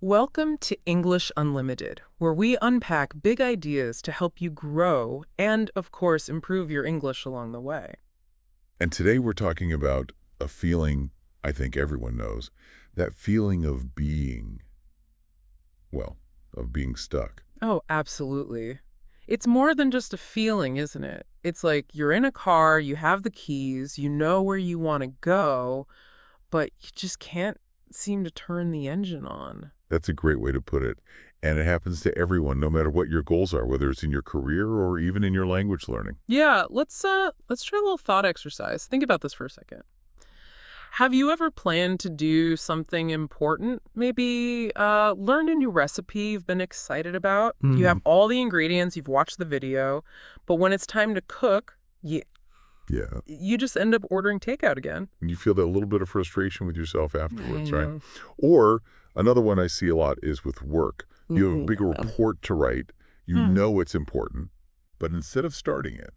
Welcome to English Unlimited, where we unpack big ideas to help you grow and, of course, improve your English along the way. And today we're talking about a feeling I think everyone knows, that feeling of being, well, of being stuck. Oh, absolutely. It's more than just a feeling, isn't it? It's like you're in a car, you have the keys, you know where you want to go, but you just can't seem to turn the engine on. That's a great way to put it. And it happens to everyone, no matter what your goals are, whether it's in your career or even in your language learning. Yeah, let's try a little thought exercise. Think about this for a second. Have you ever planned to do something important? Maybe learned a new recipe you've been excited about? You have Hmm. all the ingredients, you've watched the video, but when it's time to cook, Yeah. you just end up ordering takeout again. And you feel that little bit of frustration with yourself I afterwards, right? know. Or another one I see a lot is with work. You have a big Yeah. report to write. You Hmm. know it's important, but instead of starting it,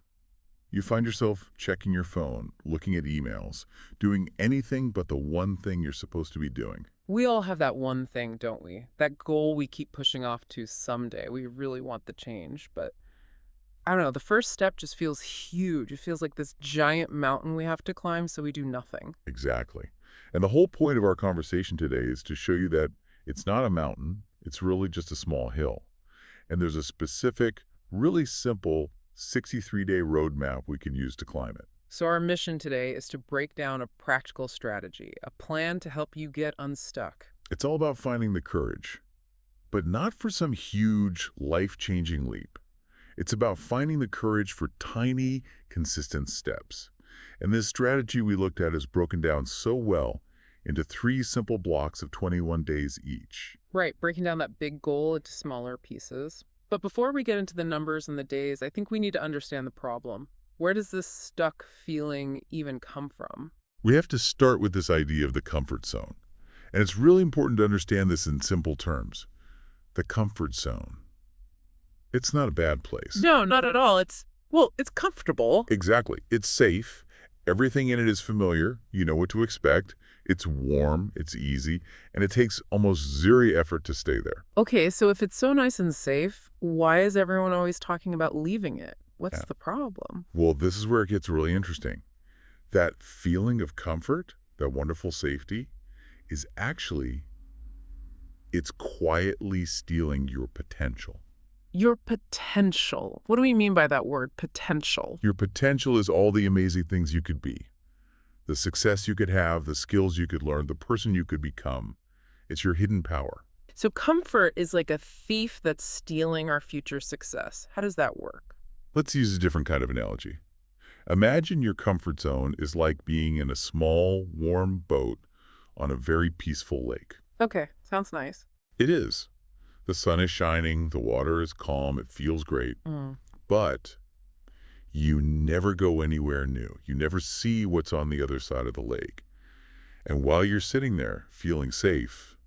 you find yourself checking your phone, looking at emails, doing anything but the one thing you're supposed to be doing. We all have that one thing, don't we? That goal we keep pushing off to someday. We really want the change, but I don't know. The first step just feels huge. It feels like this giant mountain we have to climb, so we do nothing. Exactly. And the whole point of our conversation today is to show you that it's not a mountain, it's really just a small hill. And there's a specific, really simple 63-day roadmap we can use to climb it. So our mission today is to break down a practical strategy, a plan to help you get unstuck. It's all about finding the courage, but not for some huge, life-changing leap. It's about finding the courage for tiny, consistent steps. And this strategy we looked at is broken down so well into 3 simple blocks of 21 days each. Right, breaking down that big goal into smaller pieces. But before we get into the numbers and the days, I think we need to understand the problem. Where does this stuck feeling even come from? We have to start with this idea of the comfort zone. And it's really important to understand this in simple terms. The comfort zone. It's not a bad place. No, not at all. It's comfortable. Exactly. It's safe. Everything in it is familiar. You know what to expect. It's warm. It's easy. And it takes almost zero effort to stay there. Okay, so if it's so nice and safe, why is everyone always talking about leaving it? What's Yeah. the problem? Well, this is where it gets really interesting. That feeling of comfort, that wonderful safety, is actually, it's quietly stealing your potential. Your potential. What do we mean by that word, potential? Your potential is all the amazing things you could be. The success you could have, the skills you could learn, the person you could become. It's your hidden power. So comfort is like a thief that's stealing our future success. How does that work? Let's use a different kind of analogy. Imagine your comfort zone is like being in a small, warm boat on a very peaceful lake. Okay, sounds nice. It is. The sun is shining, the water is calm, it feels great. Mm. But you never go anywhere new. You never see what's on the other side of the lake. And while you're sitting there, feeling safe,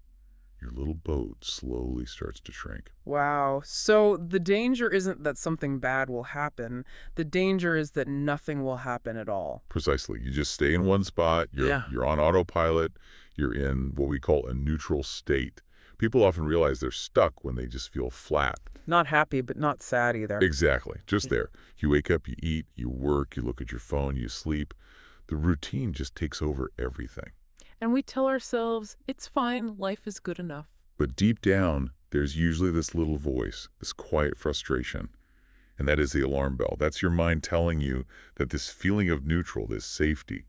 your little boat slowly starts to shrink. Wow. So the danger isn't that something bad will happen. The danger is that nothing will happen at all. Precisely. You just stay in one spot, Yeah. you're on autopilot, you're in what we call a neutral state. People often realize they're stuck when they just feel flat. Not happy, but not sad either. Exactly. Just there. You wake up, you eat, you work, you look at your phone, you sleep. The routine just takes over everything. And we tell ourselves, it's fine, life is good enough. But deep down, there's usually this little voice, this quiet frustration. And that is the alarm bell. That's your mind telling you that this feeling of neutral, this safety,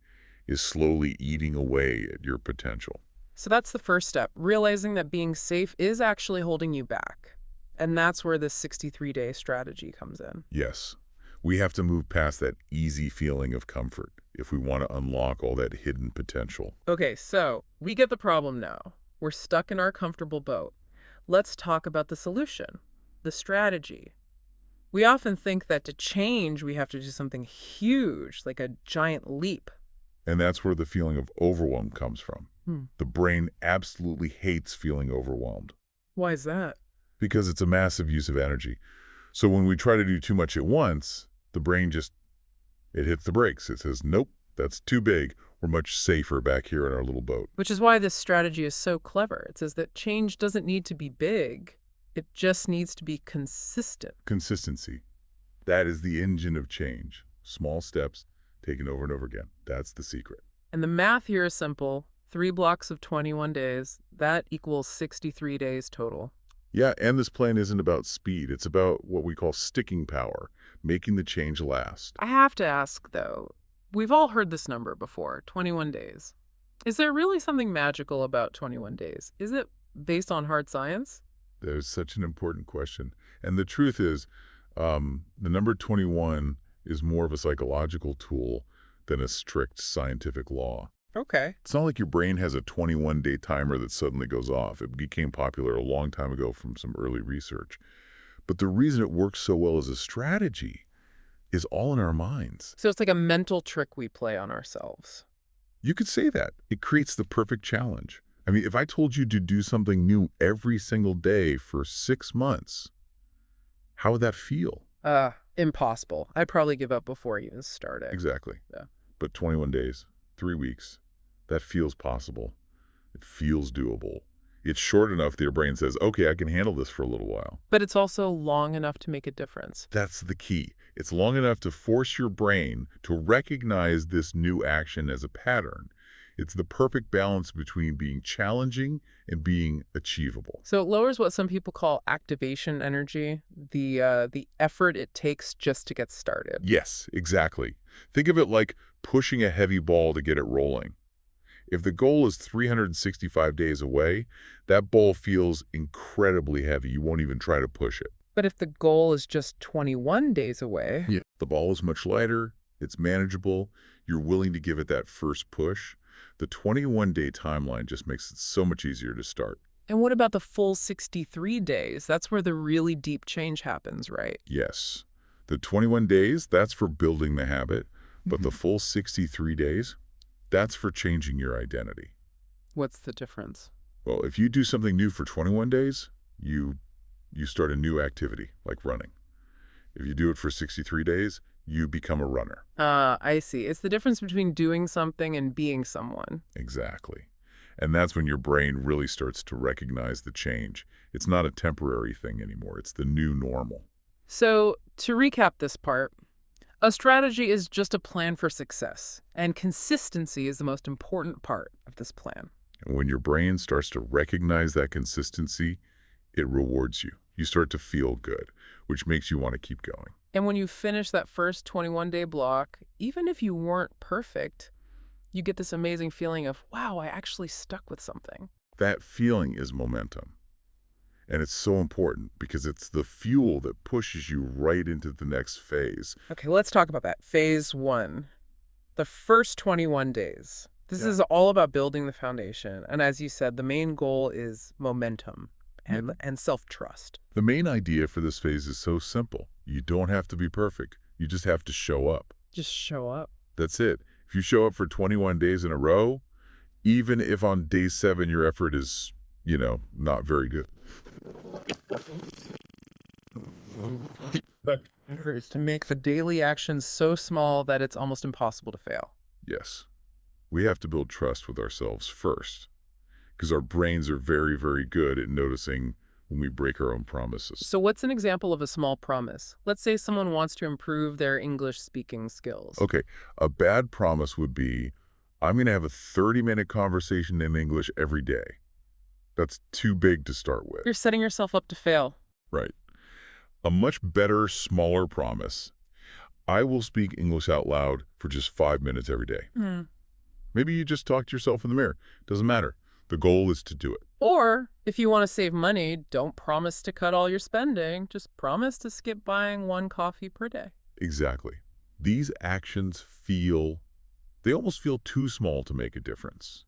is slowly eating away at your potential. So that's the first step, realizing that being safe is actually holding you back. And that's where this 63-day strategy comes in. Yes, we have to move past that easy feeling of comfort if we want to unlock all that hidden potential. Okay, so we get the problem now. We're stuck in our comfortable boat. Let's talk about the solution, the strategy. We often think that to change, we have to do something huge, like a giant leap. And that's where the feeling of overwhelm comes from. Hmm. The brain absolutely hates feeling overwhelmed Why is that? because it's a massive use of energy. So when we try to do too much at once, the brain just, it hits the brakes. It says, nope, that's too big. We're much safer back here in our little boat. Which is why this strategy is so clever. It says that change doesn't need to be big. It just needs to be consistent. Consistency. That is the engine of change. Small steps taken over and over again. That's the secret. And the math here is simple. 3 blocks of 21 days, that equals 63 days total. Yeah, and this plan isn't about speed. It's about what we call sticking power, making the change last. I have to ask, though, we've all heard this number before, 21 days. Is there really something magical about 21 days? Is it based on hard science? That is such an important question. And the truth is, the number 21 is more of a psychological tool than a strict scientific law. Okay. It's not like your brain has a 21-day timer that suddenly goes off. It became popular a long time ago from some early research. But the reason it works so well as a strategy is all in our minds. So it's like a mental trick we play on ourselves. You could say that. It creates the perfect challenge. I mean, if I told you to do something new every single day for 6 months, how would that feel? Impossible. I'd probably give up before I even started. Exactly. Yeah. But 21 days, 3 weeks, that feels possible. It feels doable. It's short enough that your brain says, okay, I can handle this for a little while. But it's also long enough to make a difference. That's the key. It's long enough to force your brain to recognize this new action as a pattern. It's the perfect balance between being challenging and being achievable. So it lowers what some people call activation energy, the effort it takes just to get started. Yes, exactly. Think of it like pushing a heavy ball to get it rolling. If the goal is 365 days away, that ball feels incredibly heavy. You won't even try to push it. But if the goal is just 21 days away, The ball is much lighter, it's manageable, you're willing to give it that first push. The 21-day timeline just makes it so much easier to start. and what about the full 63 days? That's where the really deep change happens, right? Yes. The 21 days, that's for building the habit, but the full 63 days, that's for changing your identity. What's the difference? Well, if you do something new for 21 days, you start a new activity, like running. If you do it for 63 days, you become a runner. I see. It's the difference between doing something and being someone. Exactly. And that's when your brain really starts to recognize the change. It's not a temporary thing anymore. It's the new normal. So, to recap this part, a strategy is just a plan for success, and consistency is the most important part of this plan. And when your brain starts to recognize that consistency, it rewards you. You start to feel good, which makes you want to keep going. And when you finish that first 21-day block, even if you weren't perfect, you get this amazing feeling of, wow, I actually stuck with something. That feeling is momentum. And it's so important because it's the fuel that pushes you right into the next phase. Okay, let's talk about that. Phase 1, the first 21 days. This is all about building the foundation. And as you said, the main goal is momentum and self-trust. The main idea for this phase is so simple. You don't have to be perfect. You just have to show up. Just show up. That's it. If you show up for 21 days in a row, even if on day 7 your effort is, not very good. Is to make the daily actions so small that it's almost impossible to fail. Yes. We have to build trust with ourselves first, because our brains are very, very good at noticing when we break our own promises. So what's an example of a small promise? Let's say someone wants to improve their English speaking skills. Okay, a bad promise would be, I'm going to have a 30-minute conversation in English every day. That's too big to start with. You're setting yourself up to fail. Right. A much better, smaller promise. I will speak English out loud for just 5 minutes every day. Maybe you just talk to yourself in the mirror. Doesn't matter. The goal is to do it. Or, if you want to save money, don't promise to cut all your spending. Just promise to skip buying 1 coffee per day. Exactly. These actions they almost feel too small to make a difference.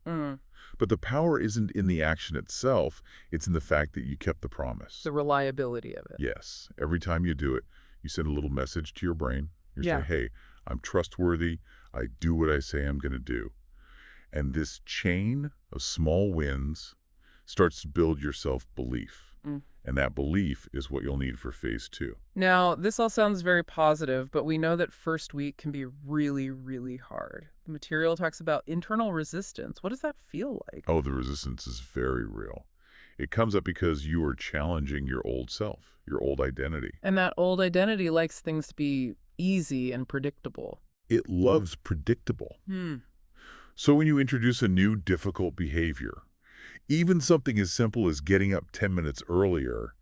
But the power isn't in the action itself. It's in the fact that you kept the promise. The reliability of it. Yes. Every time you do it, you send a little message to your brain. You Yeah. say, hey, I'm trustworthy. I do what I say I'm going to do. And this chain of small wins starts to build your self-belief. And that belief is what you'll need for phase 2. Now, this all sounds very positive, but we know that first week can be really, really hard. The material talks about internal resistance. What does that feel like? Oh, the resistance is very real. It comes up because you are challenging your old self, your old identity. And that old identity likes things to be easy and predictable. It loves predictable. Hmm. So when you introduce a new difficult behavior, even something as simple as getting up 10 minutes earlier,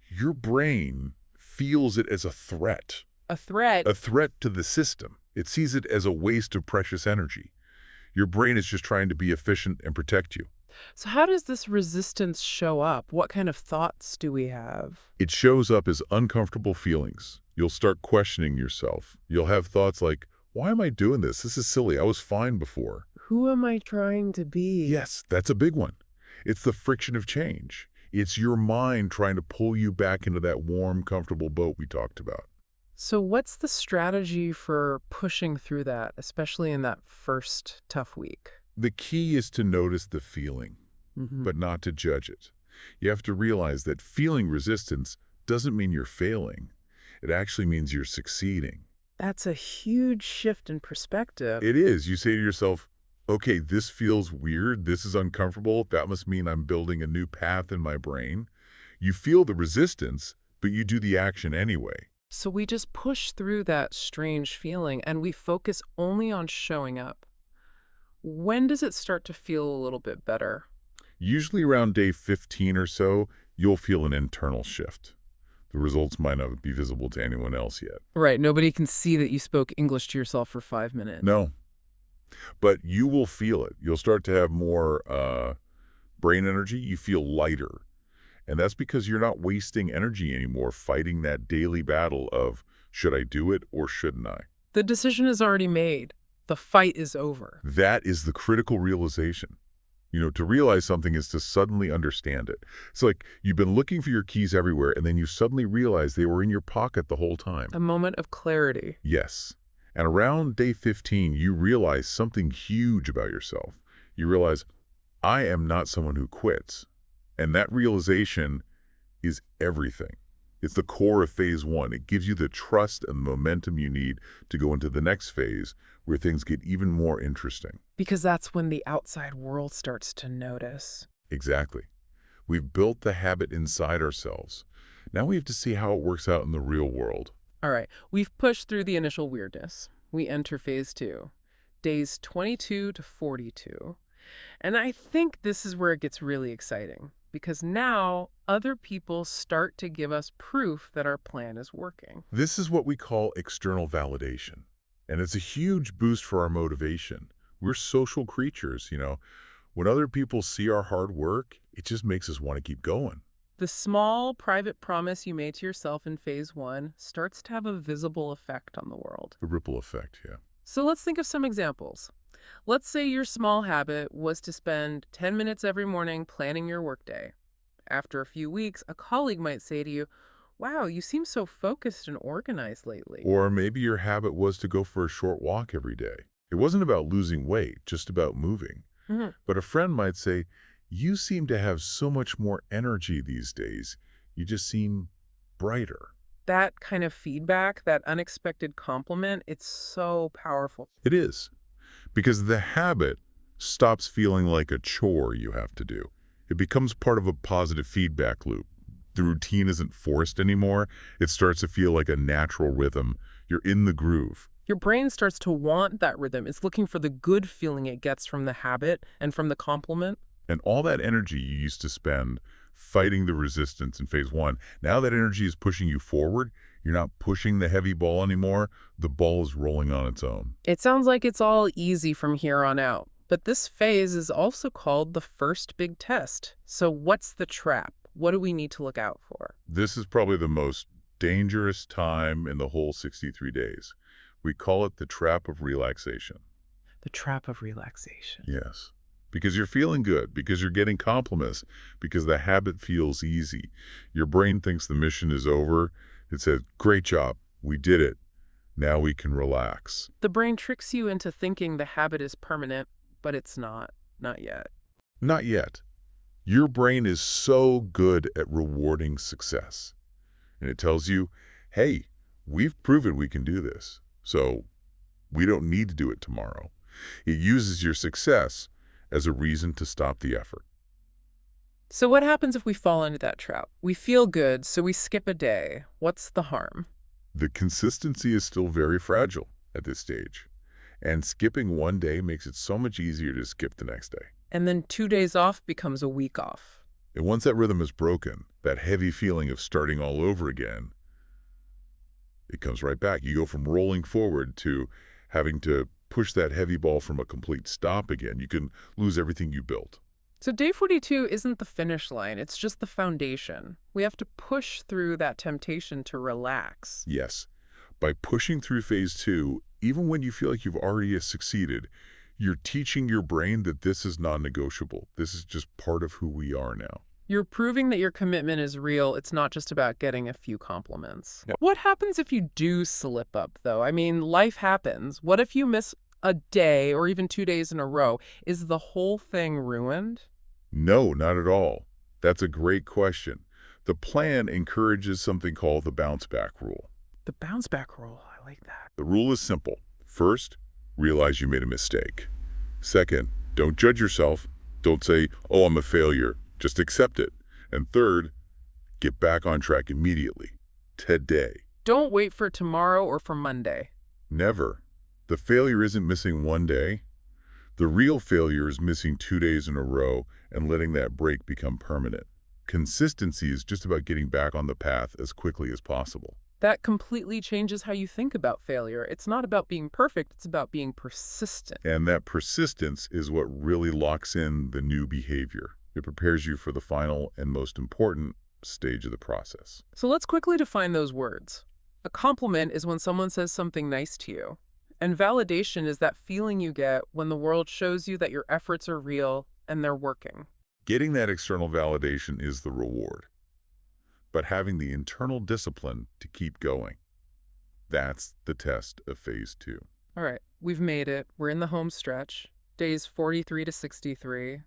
your brain feels it as a threat. A threat. A threat to the system. It sees it as a waste of precious energy. Your brain is just trying to be efficient and protect you. So how does this resistance show up? What kind of thoughts do we have? It shows up as uncomfortable feelings. You'll start questioning yourself. You'll have thoughts like, why am I doing this? This is silly. I was fine before. Who am I trying to be? Yes, that's a big one. It's the friction of change. It's your mind trying to pull you back into that warm, comfortable boat we talked about. So what's the strategy for pushing through that, especially in that first tough week? The key is to notice the feeling, but not to judge it. You have to realize that feeling resistance doesn't mean you're failing. It actually means you're succeeding. That's a huge shift in perspective. It is. You say to yourself, okay, this feels weird. This is uncomfortable. That must mean I'm building a new path in my brain. You feel the resistance, but you do the action anyway. So we just push through that strange feeling and we focus only on showing up. When does it start to feel a little bit better? Usually around day 15 or so, you'll feel an internal shift. The results might not be visible to anyone else yet. Right, nobody can see that you spoke English to yourself for 5 minutes. No, but you will feel it. You'll start to have more brain energy. You feel lighter. And that's because you're not wasting energy anymore fighting that daily battle of, should I do it or shouldn't I? The decision is already made. The fight is over. That is the critical realization. You know, to realize something is to suddenly understand it. It's like you've been looking for your keys everywhere, and then you suddenly realize they were in your pocket the whole time. A moment of clarity. Yes. And around day 15, you realize something huge about yourself. You realize, I am not someone who quits. And that realization is everything. It's the core of phase 1. It gives you the trust and momentum you need to go into the next phase where things get even more interesting. Because that's when the outside world starts to notice. Exactly. We've built the habit inside ourselves. Now we have to see how it works out in the real world. All right, we've pushed through the initial weirdness. We enter phase 2, days 22 to 42. And I think this is where it gets really exciting, because now other people start to give us proof that our plan is working. This is what we call external validation. And it's a huge boost for our motivation. We're social creatures, you know. When other people see our hard work, it just makes us want to keep going. The small, private promise you made to yourself in phase 1 starts to have a visible effect on the world. The ripple effect, yeah. So let's think of some examples. Let's say your small habit was to spend 10 minutes every morning planning your workday. After a few weeks, a colleague might say to you, wow, you seem so focused and organized lately. Or maybe your habit was to go for a short walk every day. It wasn't about losing weight, just about moving. But a friend might say, you seem to have so much more energy these days. You just seem brighter. That kind of feedback, that unexpected compliment, it's so powerful. It is. Because the habit stops feeling like a chore you have to do. It becomes part of a positive feedback loop. The routine isn't forced anymore. It starts to feel like a natural rhythm. You're in the groove. Your brain starts to want that rhythm. It's looking for the good feeling it gets from the habit and from the compliment. And all that energy you used to spend fighting the resistance in phase 1, now that energy is pushing you forward. You're not pushing the heavy ball anymore. The ball is rolling on its own. It sounds like it's all easy from here on out. But this phase is also called the first big test. So what's the trap? What do we need to look out for? This is probably the most dangerous time in the whole 63 days. We call it the trap of relaxation. The trap of relaxation. Yes. Because you're feeling good, because you're getting compliments, because the habit feels easy. Your brain thinks the mission is over. It says, great job, we did it. Now we can relax. The brain tricks you into thinking the habit is permanent, but it's not. Not yet. Not yet. Your brain is so good at rewarding success. And it tells you, hey, we've proven we can do this, so we don't need to do it tomorrow. It uses your success as a reason to stop the effort. So what happens if we fall into that trap? We feel good, so we skip a day. What's the harm? The consistency is still very fragile at this stage, and skipping one day makes it so much easier to skip the next day. And then 2 days off becomes a week off. And once that rhythm is broken, that heavy feeling of starting all over again, it comes right back. You go from rolling forward to having to push that heavy ball from a complete stop again. You can lose everything you built. So day 42 isn't the finish line, it's just the foundation. We have to push through that temptation to relax. Yes, by pushing through phase 2, even when you feel like you've already succeeded, you're teaching your brain that this is non-negotiable. This is just part of who we are now. You're proving that your commitment is real. It's not just about getting a few compliments. Yep. What happens if you do slip up, though? I mean, life happens. What if you miss a day or even 2 days in a row? Is the whole thing ruined? No, not at all. That's a great question. The plan encourages something called the bounce back rule. The bounce back rule. I like that. The rule is simple. First, realize you made a mistake. Second, don't judge yourself. Don't say, oh, I'm a failure. Just accept it. And third, get back on track immediately. Today. Don't wait for tomorrow or for Monday. Never. The failure isn't missing one day. The real failure is missing 2 days in a row and letting that break become permanent. Consistency is just about getting back on the path as quickly as possible. That completely changes how you think about failure. It's not about being perfect, it's about being persistent. And that persistence is what really locks in the new behavior. It prepares you for the final and most important stage of the process. So let's quickly define those words. A compliment is when someone says something nice to you. And validation is that feeling you get when the world shows you that your efforts are real and they're working. Getting that external validation is the reward. But having the internal discipline to keep going, that's the test of phase 2. All right, we've made it. We're in the home stretch. Days 43 to 63.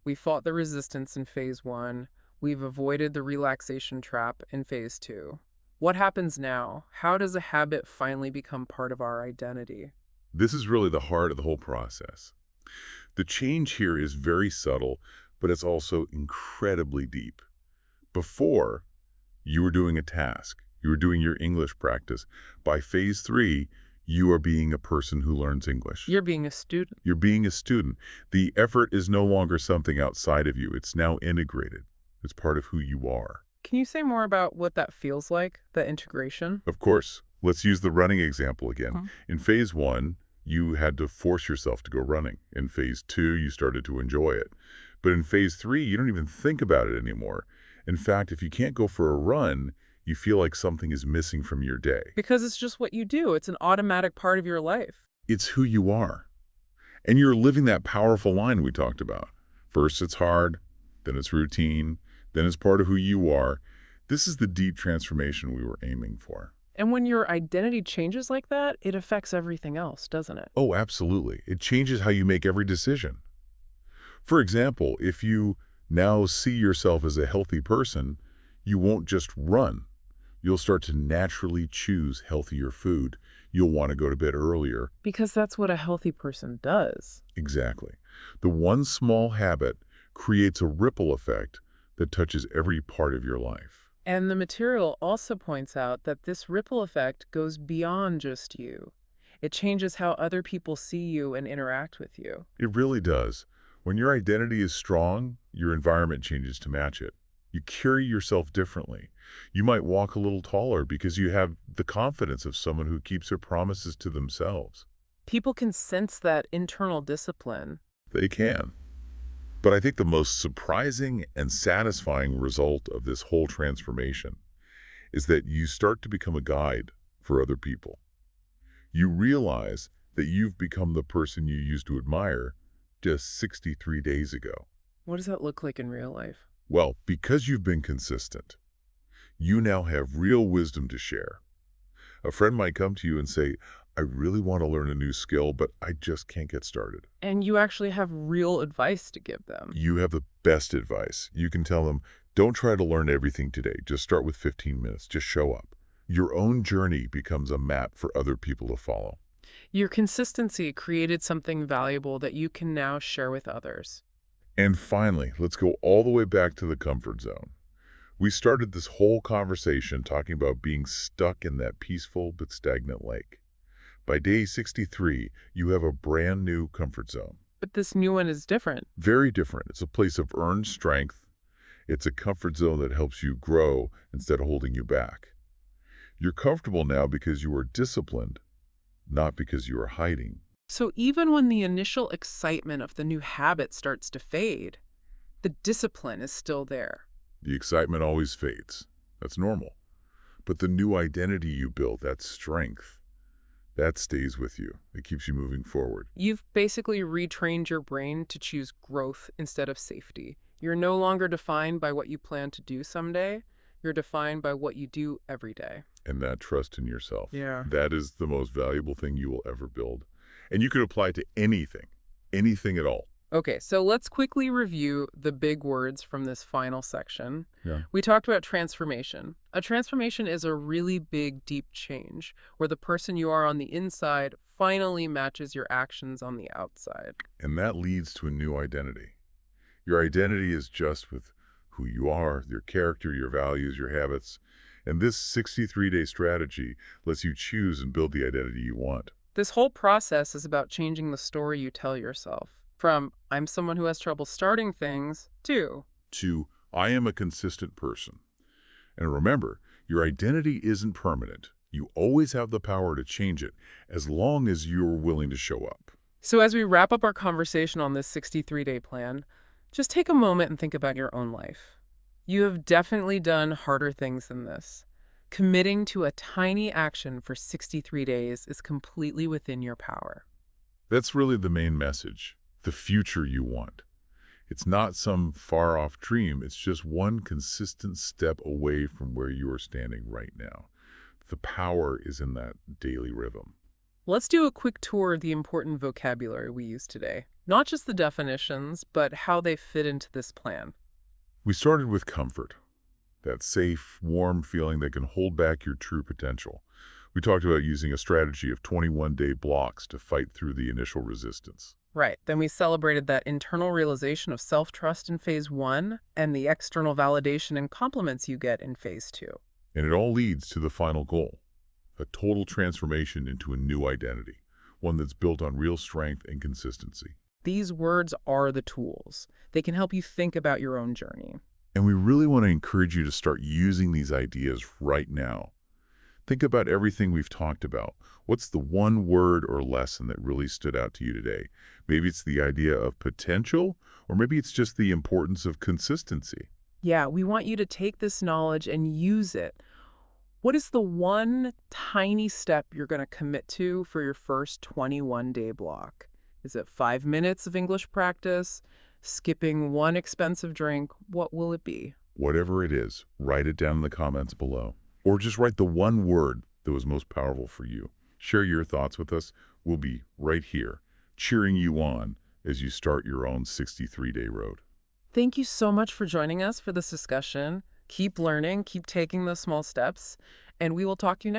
We fought the resistance in phase 1. We've avoided the relaxation trap in phase 2. What happens now? How does a habit finally become part of our identity? This is really the heart of the whole process. The change here is very subtle, but it's also incredibly deep. Before, you were doing a task. You were doing your English practice. By phase 3, you are being a person who learns English. You're being a student. You're being a student. The effort is no longer something outside of you. It's now integrated. It's part of who you are. Can you say more about what that feels like, the integration? Of course. Let's use the running example again. In phase 1, you had to force yourself to go running. In phase 2, you started to enjoy it. But in phase 3, you don't even think about it anymore. In fact, if you can't go for a run, you feel like something is missing from your day. Because it's just what you do. It's an automatic part of your life. It's who you are. And you're living that powerful line we talked about. First it's hard, then it's routine, then it's part of who you are. This is the deep transformation we were aiming for. And when your identity changes like that, it affects everything else, doesn't it? Oh, absolutely. It changes how you make every decision. For example, if you now see yourself as a healthy person, you won't just run. You'll start to naturally choose healthier food. You'll want to go to bed earlier. Because that's what a healthy person does. Exactly. The one small habit creates a ripple effect that touches every part of your life. And the material also points out that this ripple effect goes beyond just you. It changes how other people see you and interact with you. It really does. When your identity is strong, your environment changes to match it. You carry yourself differently. You might walk a little taller because you have the confidence of someone who keeps their promises to themselves. People can sense that internal discipline. They can. But I think the most surprising and satisfying result of this whole transformation is that you start to become a guide for other people. You realize that you've become the person you used to admire just 63 days ago. What does that look like in real life? Well, because you've been consistent, you now have real wisdom to share. A friend might come to you and say, I really want to learn a new skill, but I just can't get started. And you actually have real advice to give them. You have the best advice. You can tell them, don't try to learn everything today. Just start with 15 minutes. Just show up. Your own journey becomes a map for other people to follow. Your consistency created something valuable that you can now share with others. And finally, let's go all the way back to the comfort zone. We started this whole conversation talking about being stuck in that peaceful but stagnant lake. By day 63, you have a brand new comfort zone. But this new one is different. Very different. It's a place of earned strength. It's a comfort zone that helps you grow instead of holding you back. You're comfortable now because you are disciplined, not because you are hiding. So even when the initial excitement of the new habit starts to fade, the discipline is still there. The excitement always fades. That's normal. But the new identity you build, that strength, that stays with you. It keeps you moving forward. You've basically retrained your brain to choose growth instead of safety. You're no longer defined by what you plan to do someday. You're defined by what you do every day. And that trust in yourself. Yeah. That is the most valuable thing you will ever build. And you could apply it to anything at all. Okay, so let's quickly review the big words from this final section. Yeah. We talked about transformation. A transformation is a really big, deep change where the person you are on the inside finally matches your actions on the outside. And that leads to a new identity. Your identity is just with who you are, your character, your values, your habits. And this 63-day strategy lets you choose and build the identity you want. This whole process is about changing the story you tell yourself. From, I'm someone who has trouble starting things, to I am a consistent person. And remember, your identity isn't permanent. You always have the power to change it as long as you're willing to show up. So as we wrap up our conversation on this 63-day plan, just take a moment and think about your own life. You have definitely done harder things than this. Committing to a tiny action for 63 days is completely within your power. That's really the main message, the future you want. It's not some far-off dream. It's just one consistent step away from where you are standing right now. The power is in that daily rhythm. Let's do a quick tour of the important vocabulary we used today. Not just the definitions, but how they fit into this plan. We started with comfort, that safe, warm feeling that can hold back your true potential. We talked about using a strategy of 21-day blocks to fight through the initial resistance. Right. Then we celebrated that internal realization of self-trust in phase 1 and the external validation and compliments you get in phase 2. And it all leads to the final goal, a total transformation into a new identity, one that's built on real strength and consistency. These words are the tools. They can help you think about your own journey. And we really want to encourage you to start using these ideas right now. Think about everything we've talked about. What's the one word or lesson that really stood out to you today? Maybe it's the idea of potential, or maybe it's just the importance of consistency. Yeah, we want you to take this knowledge and use it. What is the one tiny step you're going to commit to for your first 21-day block? Is it 5 minutes of English practice? Skipping one expensive drink? What will it be? Whatever it is, write it down in the comments below. Or just write the one word that was most powerful for you. Share your thoughts with us. We'll be right here, cheering you on as you start your own 63-day road. Thank you so much for joining us for this discussion. Keep learning, keep taking those small steps, and we will talk to you next